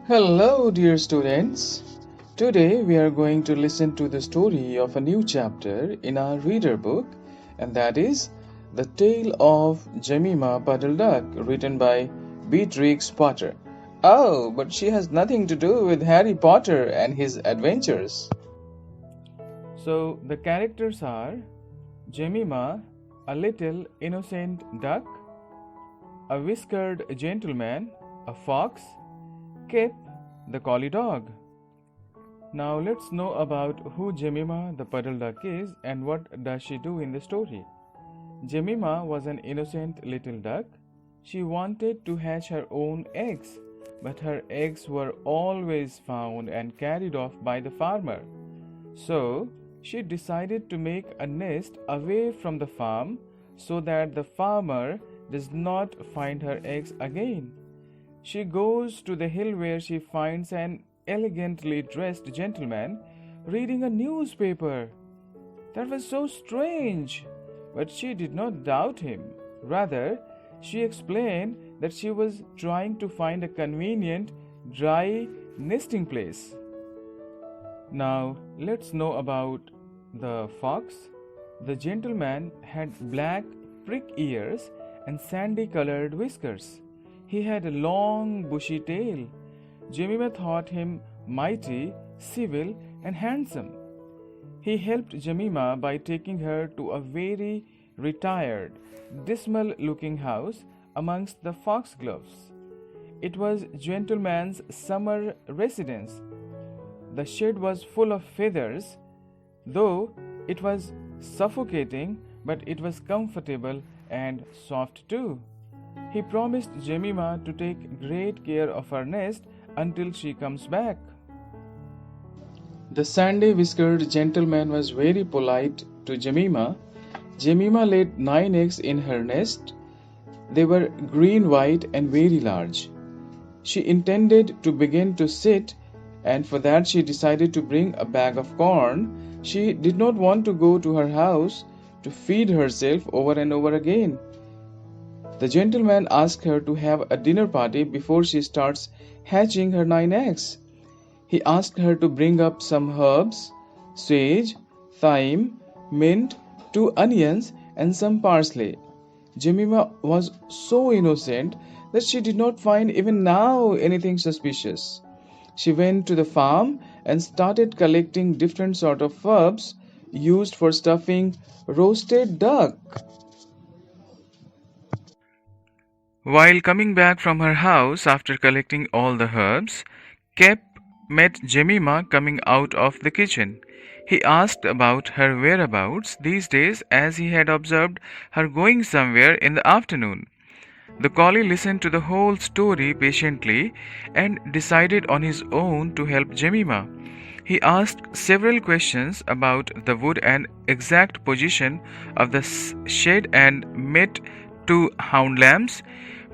Hello, dear students. Today we are going to listen to the story of a new chapter in our reader book, and that is The Tale of Jemima Puddle-duck, written by Beatrix Potter. Oh, but she has nothing to do with Harry Potter and his adventures. So, the characters are Jemima, a little innocent duck, a whiskered gentleman, a fox, Kip, the collie dog. Now let's know about who Jemima the puddle duck is and what does she do in the story. Jemima was an innocent little duck. She wanted to hatch her own eggs, but her eggs were always found and carried off by the farmer. So she decided to make a nest away from the farm so that the farmer does not find her eggs again. She goes to the hill where she finds an elegantly dressed gentleman reading a newspaper. That was so strange, but she did not doubt him. Rather, she explained that she was trying to find a convenient, dry nesting place. Now, let's know about the fox. The gentleman had black prick ears and sandy colored whiskers. He had a long, bushy tail. Jemima thought him mighty, civil, and handsome. He helped Jemima by taking her to a very retired, dismal-looking house amongst the foxgloves. It was gentleman's summer residence. The shed was full of feathers, though it was suffocating, but it was comfortable and soft too. He promised Jemima to take great care of her nest until she comes back. The sandy-whiskered gentleman was very polite to Jemima. Jemima laid 9 eggs in her nest. They were green-white and very large. She intended to begin to sit, and for that she decided to bring a bag of corn. She did not want to go to her house to feed herself over and over again. The gentleman asked her to have a dinner party before she starts hatching her 9 eggs. He asked her to bring up some herbs, sage, thyme, mint, 2 onions, and some parsley. Jemima was so innocent that she did not find even now anything suspicious. She went to the farm and started collecting different sort of herbs used for stuffing roasted duck. While coming back from her house after collecting all the herbs, Kep met Jemima coming out of the kitchen. He asked about her whereabouts these days as he had observed her going somewhere in the afternoon. The collie listened to the whole story patiently and decided on his own to help Jemima. He asked several questions about the wood and exact position of the shed and met 2 hound lambs.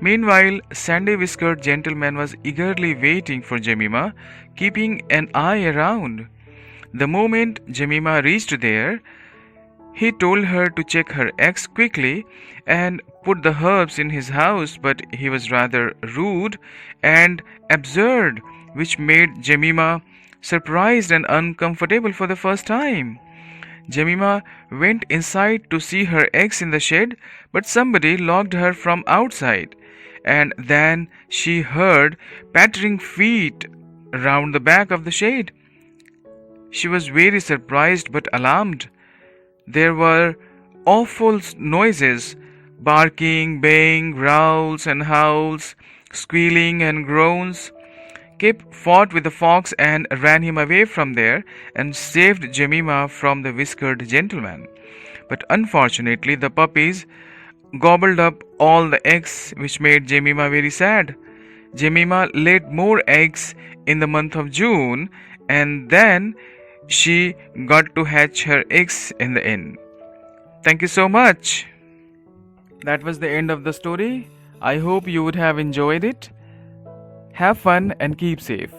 Meanwhile, sandy-whiskered gentleman was eagerly waiting for Jemima, keeping an eye around. The moment Jemima reached there, he told her to check her eggs quickly and put the herbs in his house, but he was rather rude and absurd, which made Jemima surprised and uncomfortable for the first time. Jemima went inside to see her eggs in the shed, but somebody locked her from outside. And then she heard pattering feet round the back of the shed. She was very surprised but alarmed. There were awful noises, barking, baying, growls and howls, squealing and groans. Kip fought with the fox and ran him away from there and saved Jemima from the whiskered gentleman. But unfortunately, the puppies gobbled up all the eggs, which made Jemima very sad. Jemima laid more eggs in the month of June, and then she got to hatch her eggs in the end. Thank you so much. That was the end of the story. I hope you would have enjoyed it. Have fun and keep safe.